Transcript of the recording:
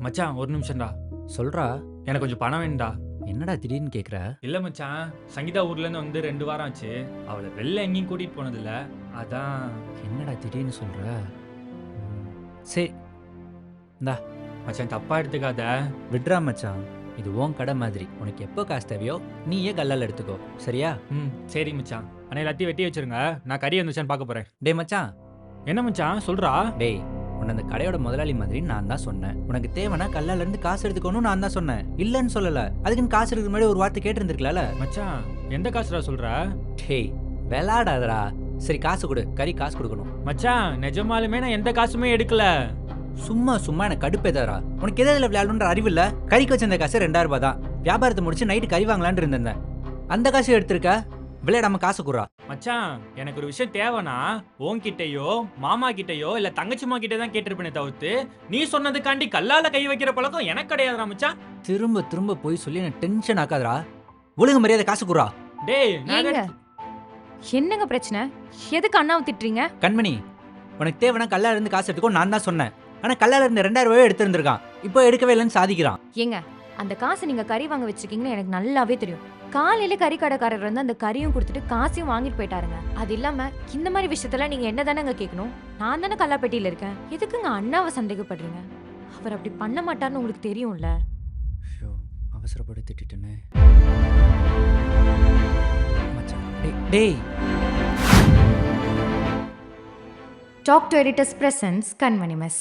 மச்சான் ஒரு நிமிஷம்டா. சொல்றா. எனக்கு கொஞ்சம் பணம் வேணும்டா. என்னடா திடீர்னு கேட்குற? இல்ல மச்சான், சங்கீதா ஊர்லேருந்து வந்து 2 வாரம் ஆச்சு. அவளை வெளில எங்கேயும் கூட்டிட்டு போனதில்ல. அதான். என்னடா திடீர்னு சொல்ற? சரி, இந்தா மச்சான் தப்பா எடுத்துக்காத. விட்றா மச்சான். இது உன் கடை மாதிரி. உனக்கு எப்போ காசு தேவையோ நீயே கல்லால் எடுத்துக்கோ. சரியா? சரி மச்சான். ஆனால் எல்லாத்தையும் வெட்டி வச்சிருங்க. நான் கறி வந்துச்சான்னு பார்க்க போறேன். டேய் மச்சான். என்ன மச்சான் சொல்றா? டேய், உன்னை அந்த கடையோட முதலாளி மாதிரி நான் தான் சொன்னேன். உனக்கு தேவைன்னா கல்லால இருந்து காசு எடுத்துக்கணும் நான் தான் சொன்னேன். இல்லைன்னு சொல்லல. அதுக்குன்னு காசு எடுக்கிற முன்னாடி ஒரு வார்த்தை கேட்டிருந்துருக்கலாம்ல. மச்சான் எந்த காசுடா சொல்ற? டேய், விளாடாதடா. சரி காசு கொடு. கறி காசு கொடுக்கணும். மச்சான் நிஜமாலுமே நான் எந்த காசுமே எடுக்கல. சும்மா சும்மா எனக்கு கடுப்பேதாரா. உனக்கு எதில் விளையாடணுன்ற அறிவு இல்லை. கறிக்கு வச்சிருந்த காசு 2000 ரூபாய் தான். வியாபாரத்தை முடிச்சு நைட்டு கறி வாங்கலான்னு இருந்தேன். அந்த காசு எடுத்திருக்க. விளையாடாம காசு குறா. மச்சான் எனக்கு ஒரு விஷயம் தேவைன்னா உன்கிட்டயோ மாமா கிட்டயோ இல்ல தங்கச்சிமா கிட்ட தான் கேட்டிருப்பேனே தவிர்த்து நீ சொன்னதுக்காண்டி கல்லால கை வைக்கிற பழக்கம் எனக்கு கிடையாதுடா மச்சான். திரும்ப திரும்ப போய் சொல்லி எனக்கு டென்ஷன் ஆக்காதடா. ஒழுங்கு மரியாதை காசு குறா. டேய் ஏங்க, என்னங்க பிரச்சனை? எதுக்கு அண்ணாவை திட்டுறீங்க? கண்மணி, உனக்கு தேவைன்னா கல்லால இருந்து காசு எடுத்துக்கோ நான் தான் சொன்னேன். ஆனா கல்லால இருந்து 2000 ரூபாய் எடுத்திருந்திருக்கான். இப்போ எடுக்கவே இல்லைன்னு சாதிக்கிறான். ஏங்க, அந்த காசை நீங்க கறி வாங்க வச்சிருக்கீங்கன்னு எனக்கு நல்லாவே தெரியும். காலையில கறி கடைக்காரர் வந்து அந்த கறியும் கொடுத்துட்டு காசையும் வாங்கிட்டு போயிட்டாருங்க. அது இல்லாம இந்த மாதிரி விஷயத்துல நீங்க என்ன தானேங்க கேட்கணும்? நான் தானே கல்லாப்பெட்டியில இருக்கேன். எதுக்குங்க அண்ணாவை சந்தேகப்படுறீங்க? அவர் அப்படி பண்ண மாட்டாருன்னு உங்களுக்கு தெரியும்ல. ஐயோ, அவசரப்பட்டு திட்டிட்டேனே. மச்சான், டேய். Talk to editors presence Kanmani miss.